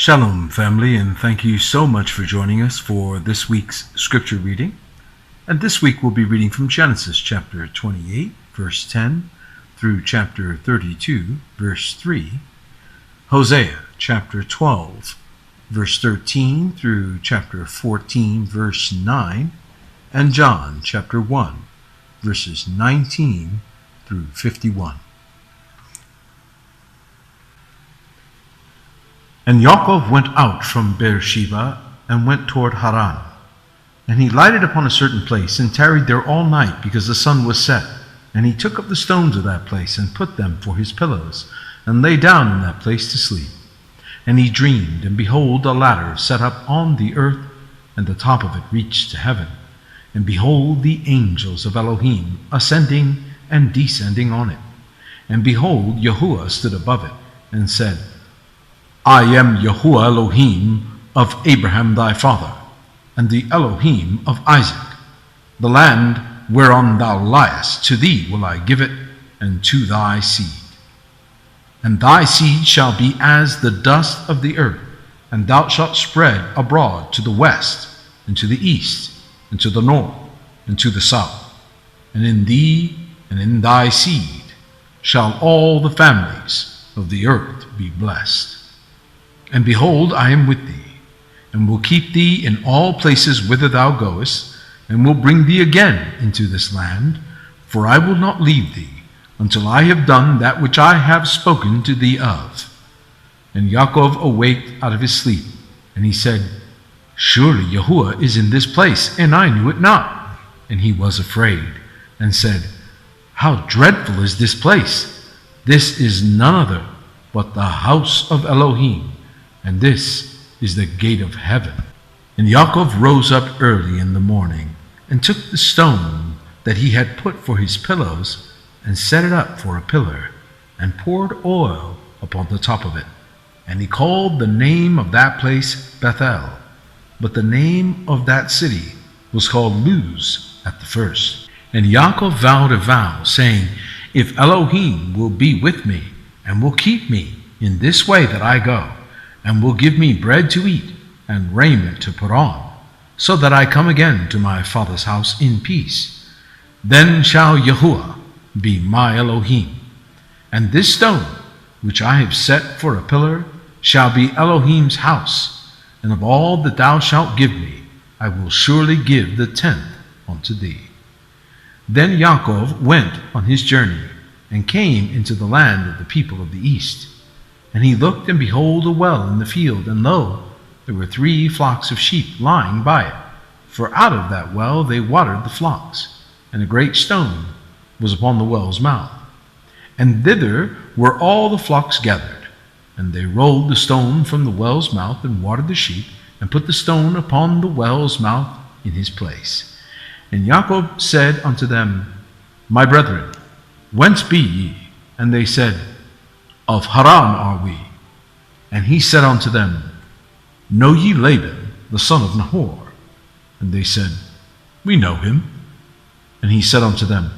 Shalom, family, and thank you so much for joining us for this week's scripture reading. And this week we'll be reading from Genesis chapter 28, verse 10, through chapter 32, verse 3, Hosea chapter 12, verse 13, through chapter 14, verse 9, and John chapter 1, verses 19 through 51. And Yaakov went out from Beersheba and went toward Haran. And he lighted upon a certain place and tarried there all night, because the sun was set. And he took up the stones of that place and put them for his pillows, and lay down in that place to sleep. And he dreamed, and behold, a ladder set up on the earth, and the top of it reached to heaven. And behold, the angels of Elohim ascending and descending on it. And behold, Yahuwah stood above it, and said, I am Yahuwah Elohim of Abraham thy father, and the Elohim of Isaac. The land whereon thou liest, to thee will I give it, and to thy seed. And thy seed shall be as the dust of the earth, and thou shalt spread abroad to the west, and to the east, and to the north, and to the south. And in thee and in thy seed shall all the families of the earth be blessed. And behold, I am with thee, and will keep thee in all places whither thou goest, and will bring thee again into this land, for I will not leave thee until I have done that which I have spoken to thee of. And Yaakov awaked out of his sleep, and he said, Surely Yahuwah is in this place, and I knew it not. And he was afraid, and said, How dreadful is this place! This is none other but the house of Elohim, and this is the gate of heaven. And Yaakov rose up early in the morning, and took the stone that he had put for his pillows, and set it up for a pillar, and poured oil upon the top of it. And he called the name of that place Bethel, but the name of that city was called Luz at the first. And Yaakov vowed a vow, saying, If Elohim will be with me, and will keep me in this way that I go, and will give me bread to eat, and raiment to put on, so that I come again to my father's house in peace, then shall Yahuwah be my Elohim. And this stone, which I have set for a pillar, shall be Elohim's house, and of all that thou shalt give me, I will surely give the 10th unto thee. Then Yaakov went on his journey, and came into the land of the people of the east. And he looked, and behold, a well in the field, and lo, there were 3 flocks of sheep lying by it. For out of that well they watered the flocks, and a great stone was upon the well's mouth. And thither were all the flocks gathered. And they rolled the stone from the well's mouth, and watered the sheep, and put the stone upon the well's mouth in his place. And Yaakov said unto them, My brethren, whence be ye? And they said, Of Haran are we. And he said unto them, Know ye Laban, the son of Nahor? And they said, We know him. And he said unto them,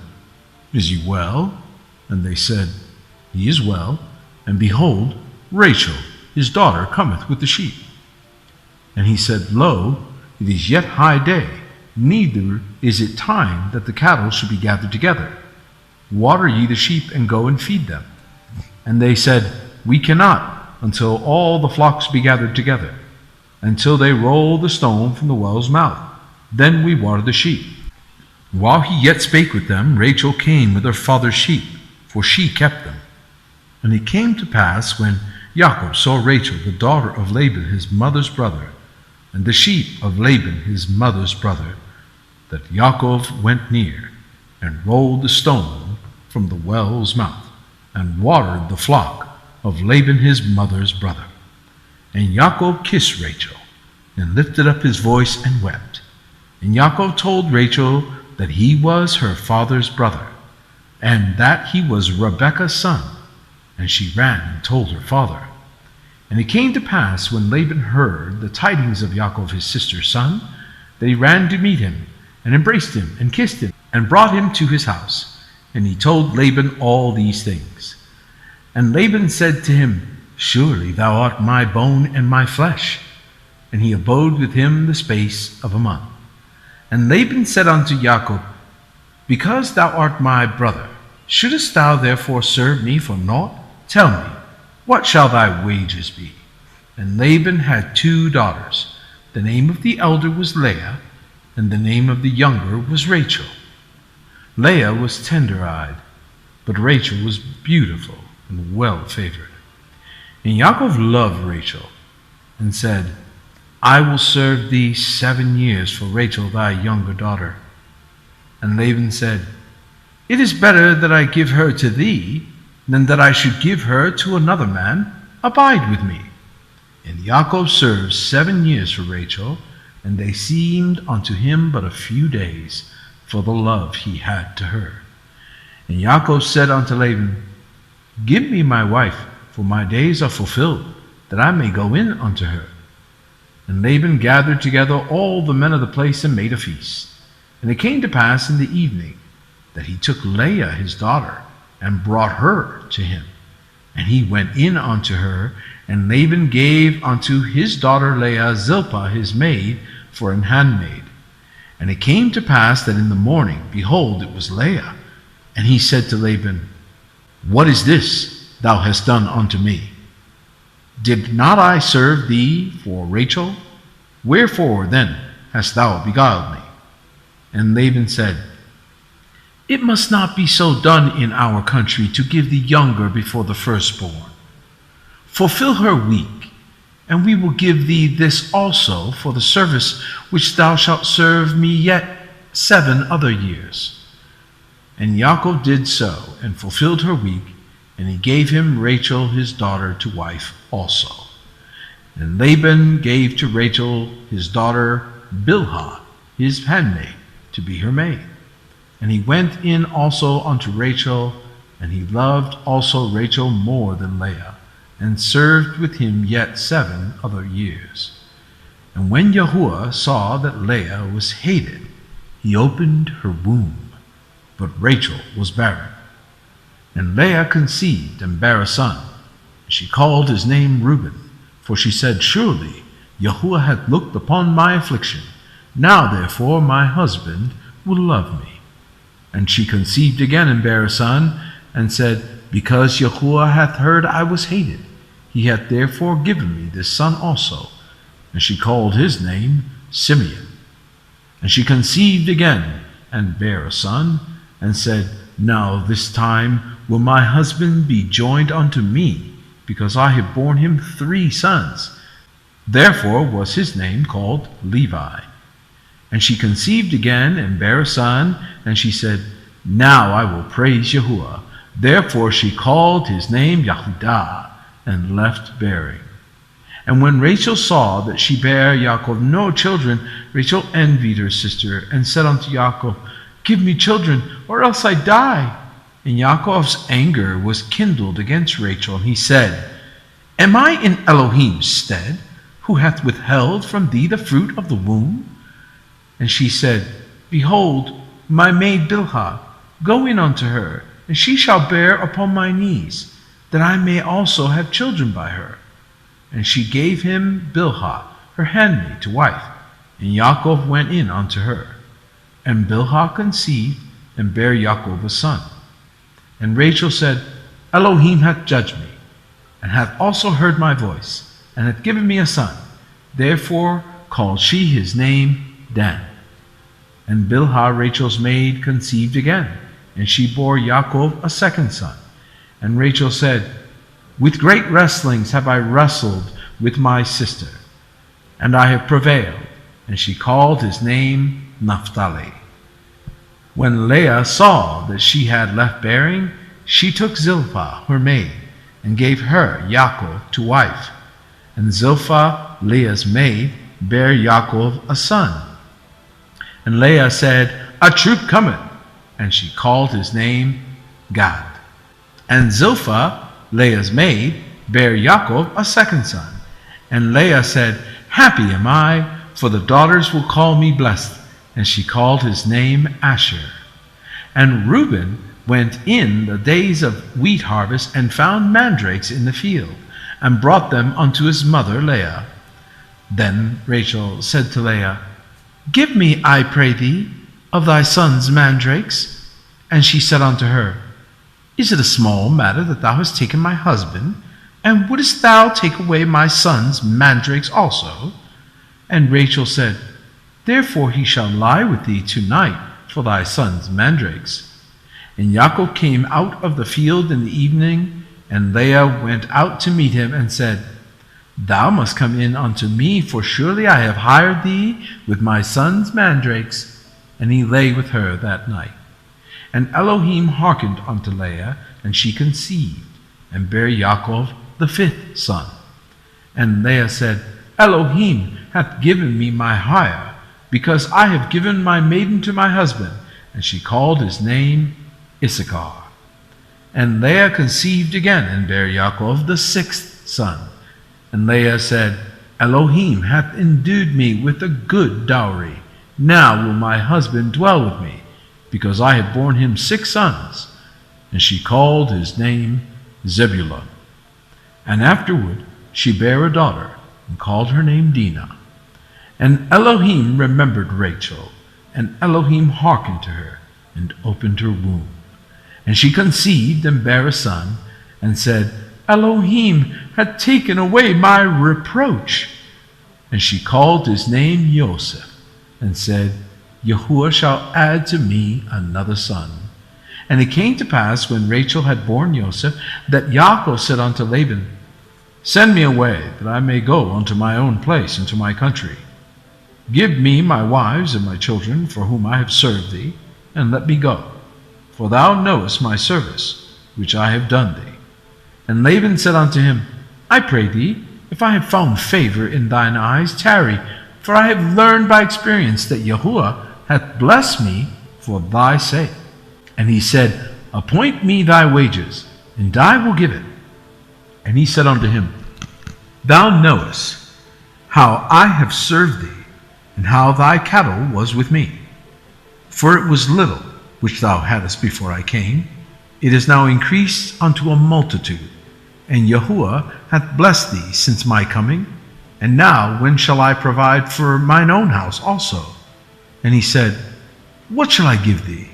Is he well? And they said, He is well. And behold, Rachel, his daughter, cometh with the sheep. And he said, Lo, it is yet high day, neither is it time that the cattle should be gathered together. Water ye the sheep, and go and feed them. And they said, We cannot, until all the flocks be gathered together, until they roll the stone from the well's mouth. Then we water the sheep. While he yet spake with them, Rachel came with her father's sheep, for she kept them. And it came to pass, when Yaakov saw Rachel, the daughter of Laban his mother's brother, and the sheep of Laban his mother's brother, that Yaakov went near, and rolled the stone from the well's mouth, and watered the flock of Laban his mother's brother. And Yaakov kissed Rachel, and lifted up his voice, and wept. And Yaakov told Rachel that he was her father's brother, and that he was Rebekah's son. And she ran and told her father. And it came to pass, when Laban heard the tidings of Yaakov his sister's son, that he ran to meet him, and embraced him, and kissed him, and brought him to his house. And he told Laban all these things. And Laban said to him, Surely thou art my bone and my flesh. And he abode with him the space of a month. And Laban said unto Jacob, Because thou art my brother, shouldest thou therefore serve me for naught? Tell me, what shall thy wages be? And Laban had 2 daughters. The name of the elder was Leah, and the name of the younger was Rachel. Leah was tender-eyed, but Rachel was beautiful and well-favored. And Yaakov loved Rachel, and said, I will serve thee 7 years for Rachel thy younger daughter. And Laban said, It is better that I give her to thee, than that I should give her to another man. Abide with me. And Yaakov served 7 years for Rachel, and they seemed unto him but a few days, for the love he had to her. And Yaakov said unto Laban, Give me my wife, for my days are fulfilled, that I may go in unto her. And Laban gathered together all the men of the place and made a feast. And it came to pass in the evening that he took Leah his daughter and brought her to him. And he went in unto her, and Laban gave unto his daughter Leah Zilpah his maid for an handmaid. And it came to pass that in the morning, behold, it was Leah. And he said to Laban, What is this thou hast done unto me? Did not I serve thee for Rachel? Wherefore then hast thou beguiled me? And Laban said, It must not be so done in our country to give the younger before the firstborn. Fulfill her week, and we will give thee this also for the service which thou shalt serve me yet 7 other years. And Yaakov did so, and fulfilled her week, and he gave him Rachel his daughter to wife also. And Laban gave to Rachel his daughter Bilhah his handmaid to be her maid. And he went in also unto Rachel, and he loved also Rachel more than Leah, and served with him yet 7 other years. And when Yahuwah saw that Leah was hated, he opened her womb, but Rachel was barren. And Leah conceived and bare a son. She called his name Reuben, for she said, Surely Yahuwah hath looked upon my affliction. Now therefore my husband will love me. And she conceived again and bare a son, and said, Because Yahuwah hath heard I was hated, he hath therefore given me this son also. And she called his name Simeon. And she conceived again and bare a son, and said, Now this time will my husband be joined unto me, because I have borne him 3 sons. Therefore was his name called Levi. And she conceived again and bare a son, and she said, Now I will praise Yahuwah. Therefore she called his name Yahudah, and left bearing. And when Rachel saw that she bare Yaakov no children, Rachel envied her sister, and said unto Yaakov, Give me children, or else I die. And Yaakov's anger was kindled against Rachel, and he said, Am I in Elohim's stead, who hath withheld from thee the fruit of the womb? And she said, Behold, my maid Bilhah, go in unto her, and she shall bear upon my knees, that I may also have children by her. And she gave him Bilhah, her handmaid, to wife, and Yaakov went in unto her. And Bilhah conceived, and bare Yaakov a son. And Rachel said, Elohim hath judged me, and hath also heard my voice, and hath given me a son. Therefore called she his name Dan. And Bilhah, Rachel's maid, conceived again, and she bore Yaakov a second son. And Rachel said, With great wrestlings have I wrestled with my sister, and I have prevailed. And she called his name Naphtali. When Leah saw that she had left bearing, she took Zilpah, her maid, and gave her Yaakov to wife. And Zilpah, Leah's maid, bare Yaakov a son. And Leah said, A troop cometh, and she called his name Gad. And Zilpah, Leah's maid, bare Yaakov a second son. And Leah said, Happy am I, for the daughters will call me blessed. And she called his name Asher. And Reuben went in the days of wheat harvest, and found mandrakes in the field, and brought them unto his mother Leah. Then Rachel said to Leah, Give me, I pray thee, of thy son's mandrakes. And she said unto her, Is it a small matter that thou hast taken my husband? And wouldest thou take away my son's mandrakes also? And Rachel said, Therefore he shall lie with thee tonight for thy son's mandrakes. And Yaakov came out of the field in the evening, and Leah went out to meet him, and said, Thou must come in unto me, for surely I have hired thee with my son's mandrakes. And he lay with her that night. And Elohim hearkened unto Leah, and she conceived, and bare Yaakov the 5th son. And Leah said, Elohim hath given me my hire, because I have given my maiden to my husband. And she called his name Issachar. And Leah conceived again, and bare Yaakov the 6th son. And Leah said, Elohim hath endued me with a good dowry. Now will my husband dwell with me, because I have borne him 6 sons. And she called his name Zebulun. And afterward she bare a daughter, and called her name Dinah. And Elohim remembered Rachel, and Elohim hearkened to her, and opened her womb. And she conceived, and bare a son, and said, Elohim had taken away my reproach. And she called his name Joseph, and said, Yahuwah shall add to me another son. And it came to pass, when Rachel had borne Joseph, that Yaakov said unto Laban, Send me away, that I may go unto my own place, and to my country. Give me my wives and my children, for whom I have served thee, and let me go. For thou knowest my service, which I have done thee. And Laban said unto him, I pray thee, if I have found favor in thine eyes, tarry, for I have learned by experience that Yahuwah hath blessed me for thy sake. And he said, Appoint me thy wages, and I will give it. And he said unto him, Thou knowest how I have served thee, and how thy cattle was with me. For it was little which thou hadst before I came, it is now increased unto a multitude. And Yahuwah hath blessed thee since my coming. And now when shall I provide for mine own house also? And he said, What shall I give thee?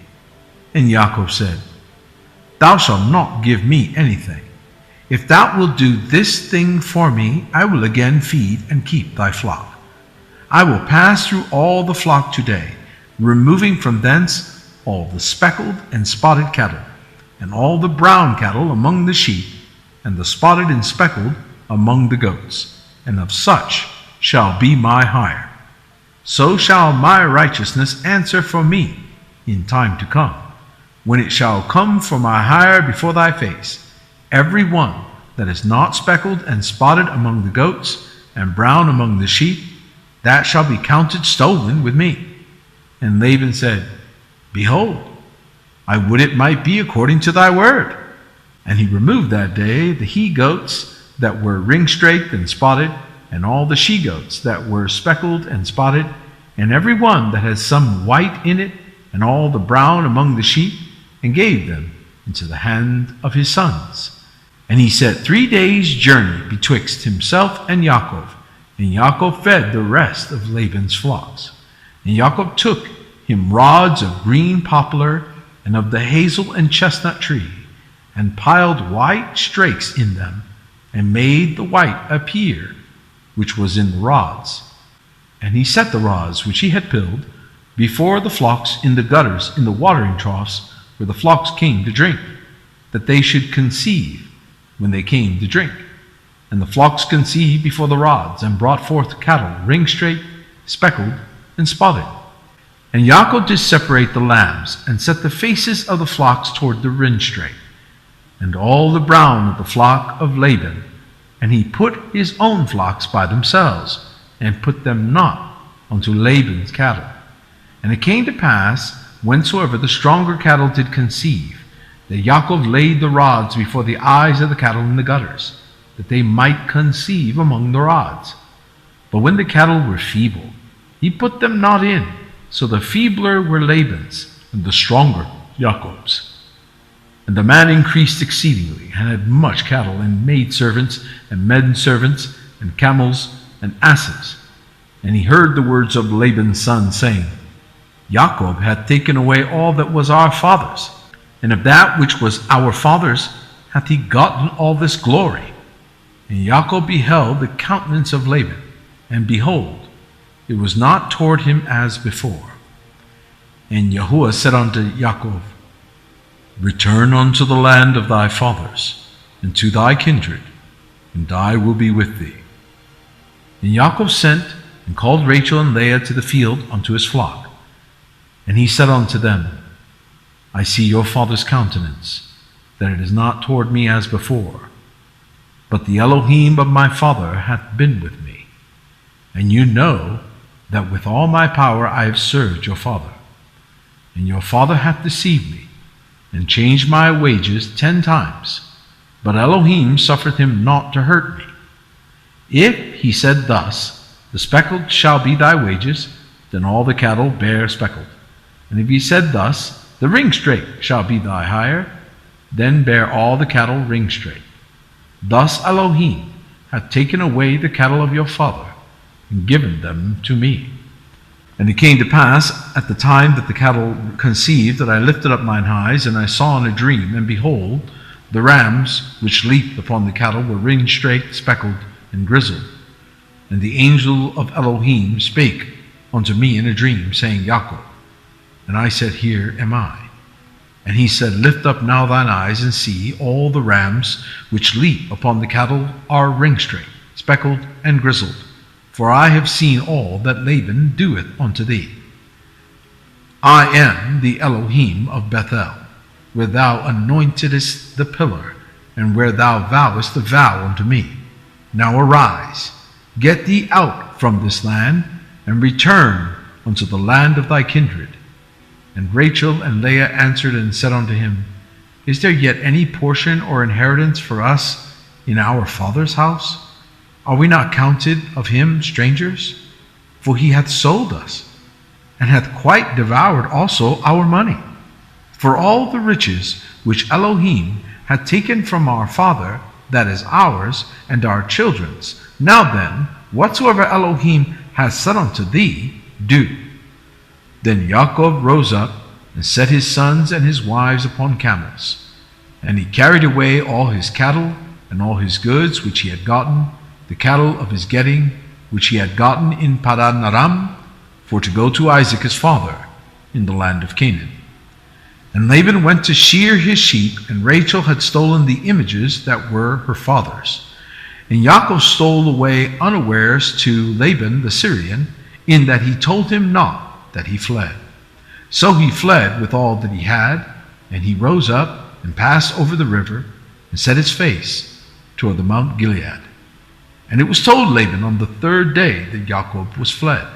And Yaakov said, Thou shalt not give me anything. If thou wilt do this thing for me, I will again feed and keep thy flock. I will pass through all the flock today, removing from thence all the speckled and spotted cattle, and all the brown cattle among the sheep, and the spotted and speckled among the goats, and of such shall be my hire. So shall my righteousness answer for me in time to come, when it shall come for my hire before thy face. Every one that is not speckled and spotted among the goats, and brown among the sheep, that shall be counted stolen with me. And Laban said, Behold, I would it might be according to thy word. And he removed that day the he-goats that were ring-straked and spotted, and all the she-goats that were speckled and spotted, and every one that has some white in it, and all the brown among the sheep, and gave them into the hand of his sons. And he set 3 days' journey betwixt himself and Yaakov, and Yaakov fed the rest of Laban's flocks. And Yaakov took him rods of green poplar, and of the hazel and chestnut tree, and piled white strakes in them, and made the white appear, which was in the rods. And he set the rods which he had pilled before the flocks in the gutters in the watering troughs where the flocks came to drink, that they should conceive when they came to drink. And the flocks conceived before the rods, and brought forth cattle ring-straight, speckled, and spotted. And Yaakov did separate the lambs, and set the faces of the flocks toward the ring-straight, and all the brown of the flock of Laban. And he put his own flocks by themselves, and put them not unto Laban's cattle. And it came to pass, whensoever the stronger cattle did conceive, that Yaakov laid the rods before the eyes of the cattle in the gutters, that they might conceive among the rods. But when the cattle were feeble, he put them not in, so the feebler were Laban's, and the stronger Yaakov's. And the man increased exceedingly, and had much cattle, and maidservants, and menservants, and camels, and asses. And he heard the words of Laban's son, saying, Jacob hath taken away all that was our father's, and of that which was our father's hath he gotten all this glory. And Jacob beheld the countenance of Laban, and behold, it was not toward him as before. And Yahuwah said unto Jacob, Return unto the land of thy fathers, and to thy kindred, and I will be with thee. And Jacob sent and called Rachel and Leah to the field unto his flock. And he said unto them, I see your father's countenance, that it is not toward me as before, but the Elohim of my father hath been with me. And you know that with all my power I have served your father. And your father hath deceived me, and changed my wages 10 times, but Elohim suffered him not to hurt me. If he said thus, The speckled shall be thy wages, then all the cattle bear speckled. And if he said thus, The ringstraight shall be thy hire, then bear all the cattle ringstraight. Thus Elohim hath taken away the cattle of your father, and given them to me. And it came to pass, at the time that the cattle conceived, that I lifted up mine eyes, and I saw in a dream, and behold, the rams which leaped upon the cattle were ringed straight, speckled, and grizzled. And the angel of Elohim spake unto me in a dream, saying, Jacob. And I said, Here am I. And he said, Lift up now thine eyes, and see, all the rams which leap upon the cattle are ringed straight, speckled, and grizzled. For I have seen all that Laban doeth unto thee. I am the Elohim of Bethel, where thou anointedest the pillar, and where thou vowest the vow unto me. Now arise, get thee out from this land, and return unto the land of thy kindred. And Rachel and Leah answered and said unto him, Is there yet any portion or inheritance for us in our father's house? Are we not counted of him strangers? For he hath sold us, and hath quite devoured also our money. For all the riches which Elohim hath taken from our father, that is ours and our children's. Now then, whatsoever Elohim hath said unto thee, do. Then Jacob rose up, and set his sons and his wives upon camels. And he carried away all his cattle, and all his goods which he had gotten, the cattle of his getting, which he had gotten in Padan Aram, for to go to Isaac his father, in the land of Canaan. And Laban went to shear his sheep, and Rachel had stolen the images that were her father's. And Jacob stole away unawares to Laban the Syrian, in that he told him not that he fled. So he fled with all that he had, and he rose up and passed over the river, and set his face toward the Mount Gilead. And it was told Laban on the 3rd day that Jacob was fled.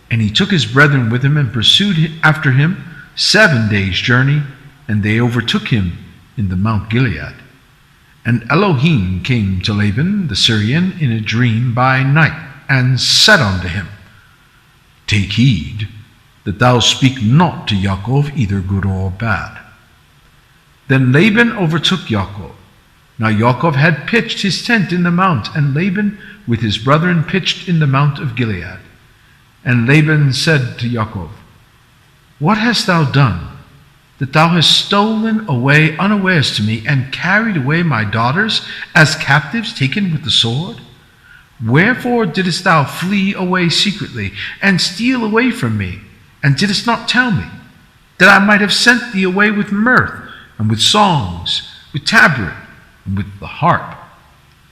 And he took his brethren with him, and pursued after him 7 days' journey, and they overtook him in the Mount Gilead. And Elohim came to Laban the Syrian in a dream by night, and said unto him, Take heed that thou speak not to Jacob either good or bad. Then Laban overtook Jacob. Now Jacob had pitched his tent in the mount, and Laban with his brethren pitched in the mount of Gilead. And Laban said to Jacob, What hast thou done, that thou hast stolen away unawares to me, and carried away my daughters as captives taken with the sword? Wherefore didst thou flee away secretly, and steal away from me, and didst not tell me, that I might have sent thee away with mirth, and with songs, with tabret, and with the harp?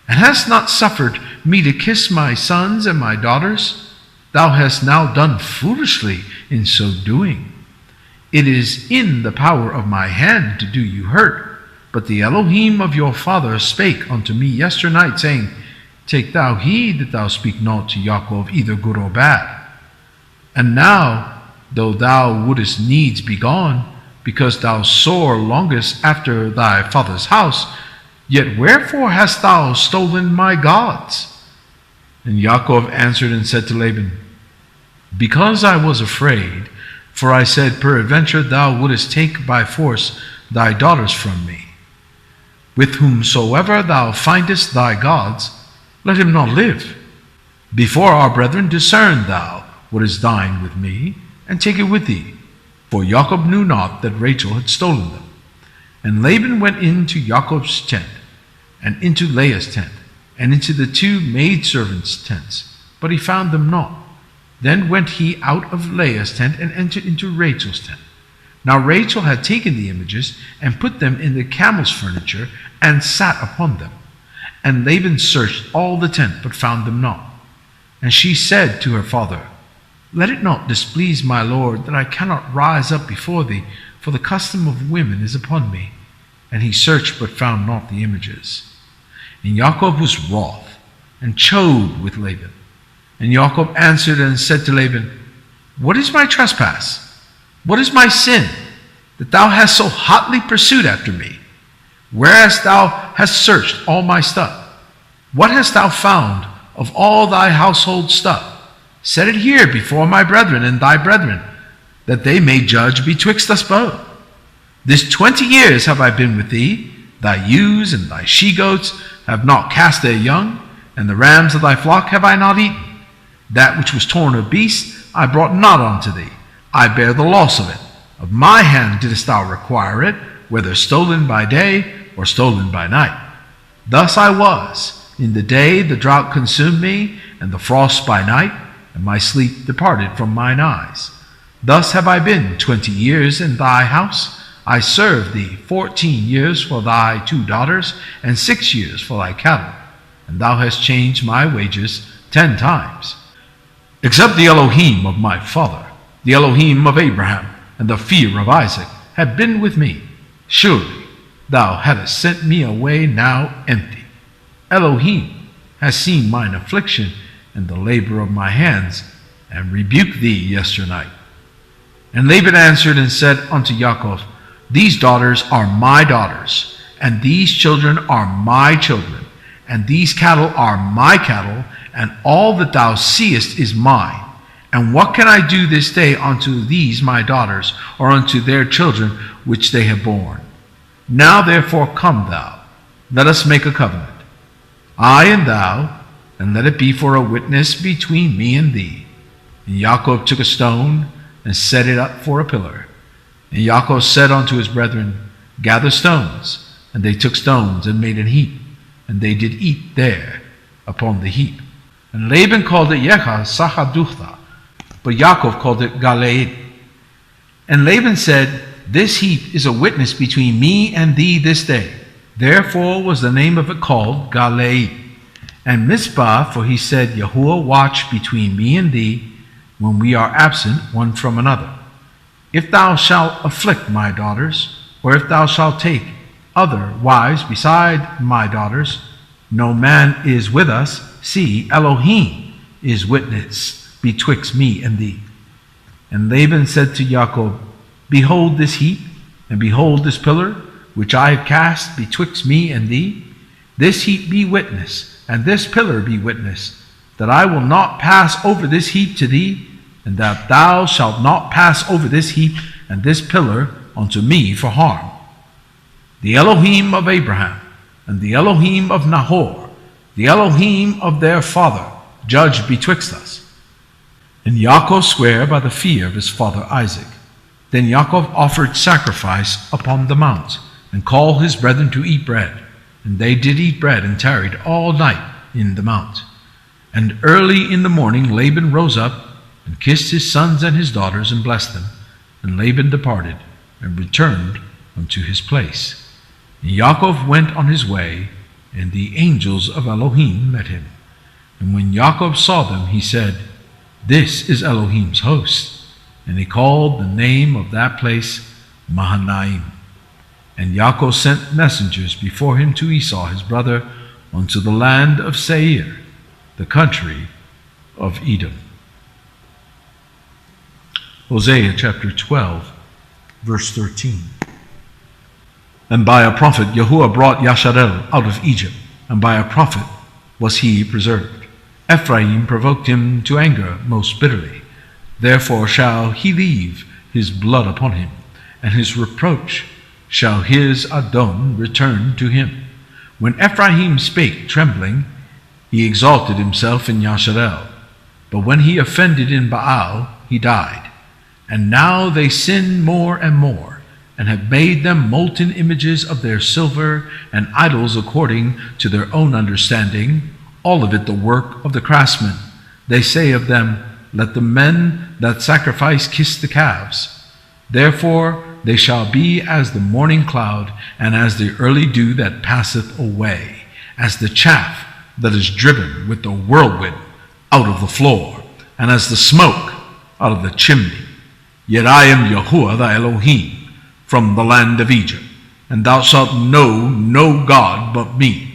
And hast not suffered me to kiss my sons and my daughters? Thou hast now done foolishly in so doing. It is in the power of my hand to do you hurt. But the Elohim of your father spake unto me yesternight, saying, Take thou heed that thou speak not to Jacob either good or bad. And now, though thou wouldest needs be gone, because thou sore longest after thy father's house, yet wherefore hast thou stolen my gods? And Jacob answered and said to Laban, Because I was afraid, for I said, Peradventure thou wouldest take by force thy daughters from me. With whomsoever thou findest thy gods, let him not live. Before our brethren discern thou what is thine with me, and take it with thee. For Jacob knew not that Rachel had stolen them. And Laban went into Jacob's tent, and into Leah's tent, and into the two maidservants' tents, but he found them not. Then went he out of Leah's tent, and entered into Rachel's tent. Now Rachel had taken the images, and put them in the camel's furniture, and sat upon them. And Laban searched all the tent, but found them not. And she said to her father, Let it not displease my lord, that I cannot rise up before thee, for the custom of women is upon me. And he searched, but found not the images. And Jacob was wroth, and chode with Laban. And Jacob answered and said to Laban, What is my trespass? What is my sin, that thou hast so hotly pursued after me? Whereas thou hast searched all my stuff, what hast thou found of all thy household stuff? Set it here before my brethren and thy brethren, that they may judge betwixt us both. This 20 years have I been with thee. Thy ewes and thy she-goats have not cast their young, and the rams of thy flock have I not eaten. That which was torn of beasts I brought not unto thee. I bear the loss of it. Of my hand didst thou require it, whether stolen by day or stolen by night. Thus I was. In the day the drought consumed me, and the frost by night, and my sleep departed from mine eyes. Thus have I been 20 years in thy house. I served thee 14 years for thy 2 daughters, and 6 years for thy cattle. And thou hast changed my wages 10 times. Except the Elohim of my father, the Elohim of Abraham, and the fear of Isaac have been with me, surely thou hadst sent me away now empty. Elohim has seen mine affliction and the labor of my hands, and rebuked thee yesternight. And Laban answered and said unto Jacob, These daughters are my daughters, and these children are my children, and these cattle are my cattle, and all that thou seest is mine. And what can I do this day unto these my daughters, or unto their children which they have borne? Now therefore come thou, let us make a covenant, I and thou, and let it be for a witness between me and thee. And Jacob took a stone, and set it up for a pillar. And Jacob said unto his brethren, Gather stones. And they took stones, and made an heap, and they did eat there upon the heap. And Laban called it Sachaduchtha, but Jacob called it Galeed. And Laban said, This heap is a witness between me and thee this day. Therefore was the name of it called Galeed. And Mizpah, for he said, Yahuwah watch between me and thee, when we are absent one from another. If thou shalt afflict my daughters, or if thou shalt take other wives beside my daughters, no man is with us. See, Elohim is witness betwixt me and thee. And Laban said to Jacob, Behold this heap, and behold this pillar, which I have cast betwixt me and thee. This heap be witness, and this pillar be witness, that I will not pass over this heap to thee, and that thou shalt not pass over this heap and this pillar unto me for harm. The Elohim of Abraham, and the Elohim of Nahor, the Elohim of their father, judge betwixt us. And Yaakov sware by the fear of his father Isaac. Then Yaakov offered sacrifice upon the mount, and called his brethren to eat bread. And they did eat bread, and tarried all night in the mount. And early in the morning Laban rose up, and kissed his sons and his daughters, and blessed them. And Laban departed, and returned unto his place. And Yaakov went on his way, and the angels of Elohim met him. And when Yaakov saw them, he said, This is Elohim's host. And he called the name of that place Mahanaim. And Yaakov sent messengers before him to Esau his brother, unto the land of Seir, the country of Edom. Hosea chapter 12, verse 13. And by a prophet Yahuwah brought Yashar'el out of Egypt, and by a prophet was he preserved. Ephraim provoked him to anger most bitterly. Therefore shall he leave his blood upon him, and his reproach shall his Adon return to him. When Ephraim spake trembling, he exalted himself in Yashar'el. But when he offended in Baal, he died. And now they sin more and more, and have made them molten images of their silver, and idols according to their own understanding, all of it the work of the craftsmen. They say of them, let the men that sacrifice kiss the calves. Therefore they shall be as the morning cloud, and as the early dew that passeth away, as the chaff that is driven with the whirlwind out of the floor, and as the smoke out of the chimney. Yet I am Yahuwah thy Elohim, from the land of Egypt, and thou shalt know no God but me,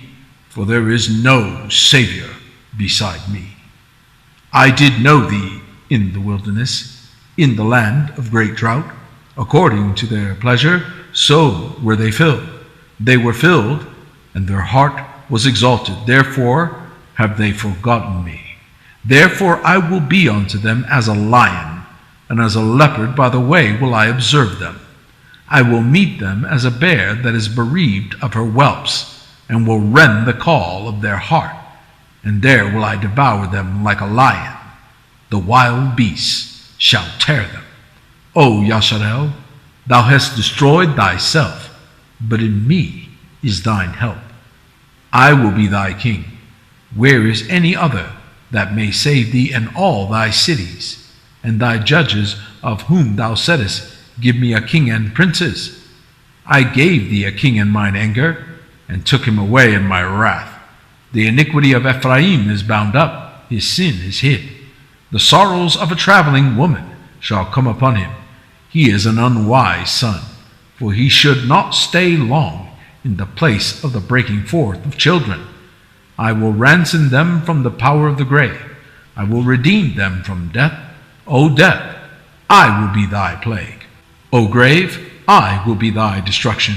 for there is no Savior beside me. I did know thee in the wilderness, in the land of great drought. According to their pleasure, so were they filled. They were filled, and their heart was exalted. Therefore have they forgotten me. Therefore I will be unto them as a lion, and as a leopard by the way will I observe them. I will meet them as a bear that is bereaved of her whelps, and will rend the caul of their heart, and there will I devour them like a lion. The wild beasts shall tear them. O Yashar'el, thou hast destroyed thyself, but in me is thine help. I will be thy king. Where is any other that may save thee in all thy cities, and thy judges of whom thou saidest, give me a king and princes? I gave thee a king in mine anger, and took him away in my wrath. The iniquity of Ephraim is bound up, his sin is hid. The sorrows of a traveling woman shall come upon him. He is an unwise son, for he should not stay long in the place of the breaking forth of children. I will ransom them from the power of the grave. I will redeem them from death. O death, I will be thy plague. O grave, I will be thy destruction.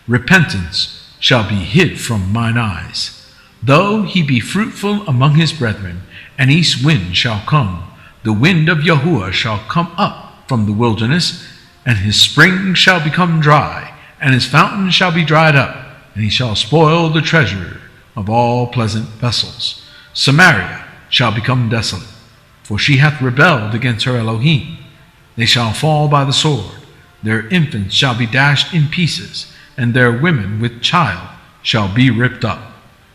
Repentance shall be hid from mine eyes. Though he be fruitful among his brethren, an east wind shall come. The wind of Yahuwah shall come up from the wilderness, and his spring shall become dry, and his fountain shall be dried up, and he shall spoil the treasure of all pleasant vessels. Samaria shall become desolate, for she hath rebelled against her Elohim. They shall fall by the sword, their infants shall be dashed in pieces, and their women with child shall be ripped up.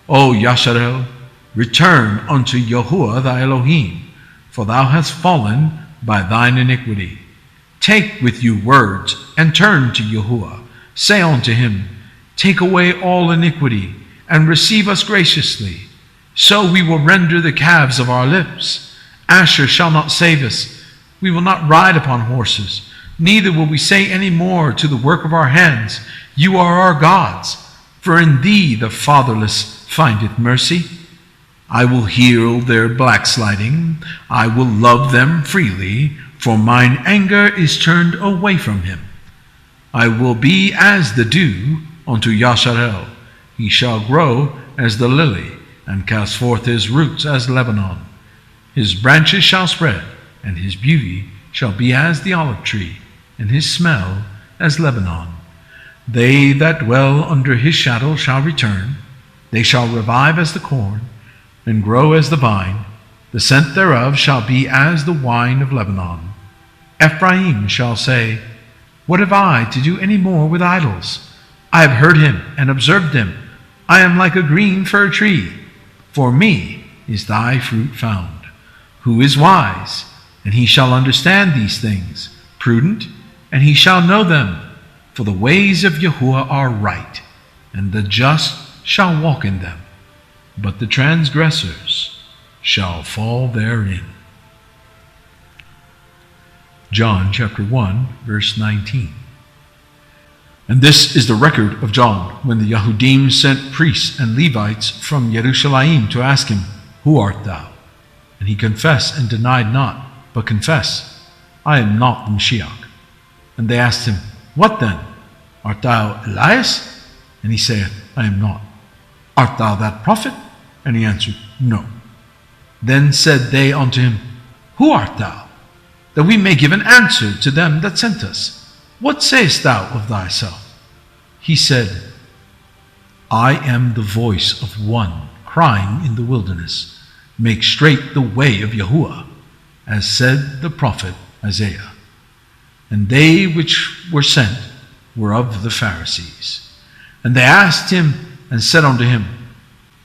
O Yashar'el, return unto Yahuwah thy Elohim, for thou hast fallen by thine iniquity. Take with you words, and turn to Yahuwah. Say unto him, take away all iniquity, and receive us graciously. So we will render the calves of our lips. Asher shall not save us. We will not ride upon horses, neither will we say any more to the work of our hands, you are our gods. For in thee the fatherless findeth mercy. I will heal their backsliding. I will love them freely, for mine anger is turned away from him. I will be as the dew unto Yashar'el. He shall grow as the lily, and cast forth his roots as Lebanon. His branches shall spread, and his beauty shall be as the olive tree, and his smell as Lebanon. They that dwell under his shadow shall return. They shall revive as the corn, and grow as the vine. The scent thereof shall be as the wine of Lebanon. Ephraim shall say, what have I to do any more with idols? I have heard him and observed him. I am like a green fir tree. For me is thy fruit found. Who is wise? And he shall understand these things. Prudent? And he shall know them. For the ways of Yahuwah are right, and the just shall walk in them, but the transgressors shall fall therein. John chapter 1, verse 19. And this is the record of John, when the Yahudim sent priests and Levites from Jerusalem to ask him, who art thou? And he confessed and denied not, but confessed, I am not the Mashiach. And they asked him, what then? Art thou Elias? And he saith, I am not. Art thou that prophet? And he answered, no. Then said they unto him, who art thou? That we may give an answer to them that sent us. What sayest thou of thyself? he said, I am the voice of one crying in the wilderness, make straight the way of Yahuwah, as said the prophet Hosea. And they which were sent were of the Pharisees. And they asked him and said unto him,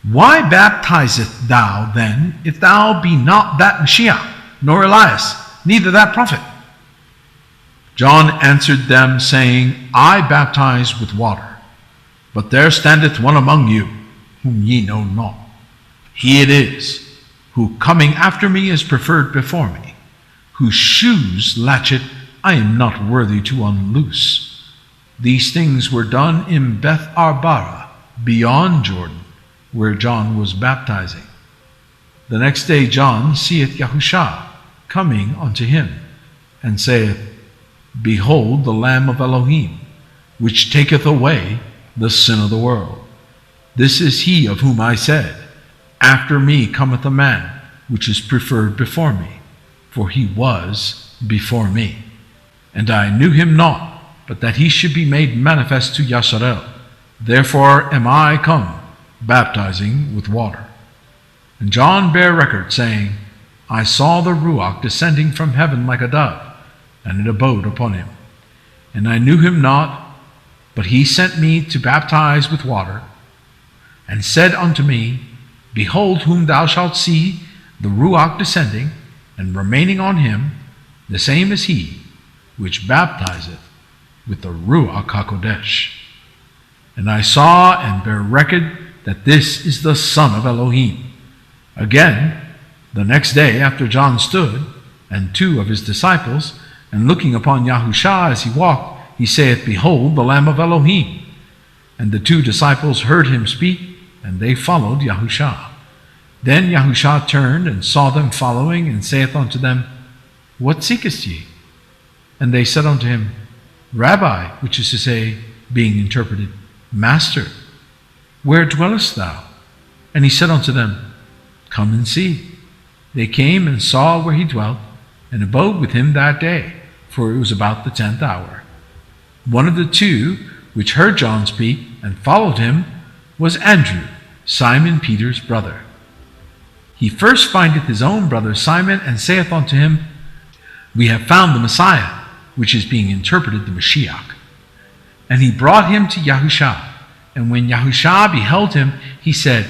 Why baptizest thou then, if thou be not that Messiah, nor Elias, neither that prophet? John answered them, saying, I baptize with water, but there standeth one among you, whom ye know not. He it is, who coming after me is preferred before me, whose shoes latchet I am not worthy to unloose. These things were done in Beth Arbara, beyond Jordan, where John was baptizing. The next day John seeth Yahusha coming unto him, and saith, Behold the Lamb of Elohim, which taketh away the sin of the world. This is he of whom I said, After me cometh a man, which is preferred before me, for he was before me. And I knew him not, but that he should be made manifest to Yashar'el. Therefore am I come, baptizing with water. And John bare record, saying, I saw the Ruach descending from heaven like a dove, and it abode upon him. And I knew him not, but he sent me to baptize with water, and said unto me, Behold, whom thou shalt see the Ruach descending, and remaining on him, the same is he, which baptizeth with the Ruach HaKodesh. And I saw and bare record that this is the Son of Elohim. Again, the next day after John stood, and two of his disciples, and looking upon Yahusha as he walked, he saith, Behold the Lamb of Elohim. And the two disciples heard him speak, and they followed Yahusha. Then Yahusha turned and saw them following, and saith unto them, What seekest ye? And they said unto him, Rabbi, which is to say, being interpreted, Master, where dwellest thou? And he said unto them, Come and see. They came and saw where he dwelt, and abode with him that day, for it was about the 10th hour. One of the two which heard John speak and followed him was Andrew, Simon Peter's brother. He first findeth his own brother Simon, and saith unto him, We have found the Messiah, which is being interpreted the Mashiach. And he brought him to Yahusha. And when Yahusha beheld him, he said,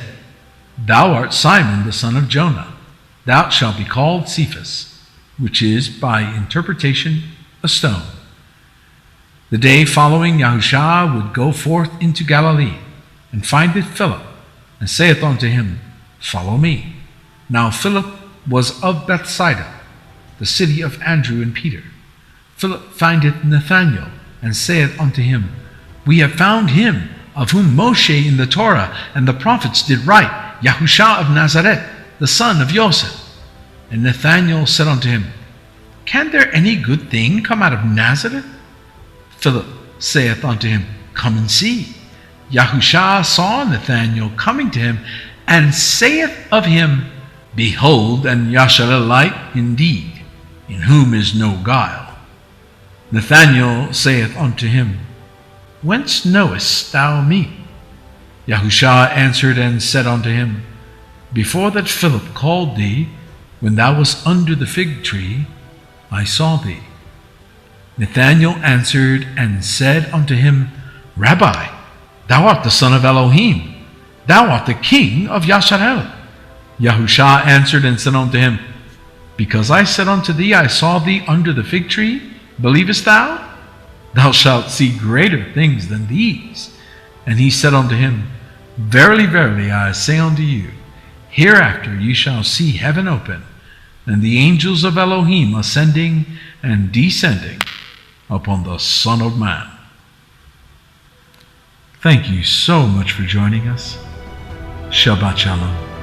Thou art Simon the son of Jonah. Thou shalt be called Cephas, which is by interpretation a stone. The day following, Yahusha would go forth into Galilee, and findeth Philip, and saith unto him, Follow me. Now Philip was of Bethsaida, the city of Andrew and Peter. Philip findeth Nathanael, and saith unto him, We have found him, of whom Moshe in the Torah and the prophets did write, Yahusha of Nazareth, the son of Joseph. And Nathanael said unto him, Can there any good thing come out of Nazareth? Philip saith unto him, Come and see. Yahusha saw Nathanael coming to him, and saith of him, Behold, an Yashar'elite indeed, in whom is no guile. Nathanael saith unto him, Whence knowest thou me? Yahusha answered and said unto him, Before that Philip called thee, when thou wast under the fig tree, I saw thee. Nathanael answered and said unto him, Rabbi, thou art the son of Elohim. Thou art the king of Yashar'el. Yahusha answered and said unto him, Because I said unto thee, I saw thee under the fig tree, believest thou? Thou shalt see greater things than these. And he said unto him, Verily, verily, I say unto you, hereafter ye shall see heaven open, and the angels of Elohim ascending and descending upon the Son of Man. Thank you so much for joining us. Shabbat Shalom.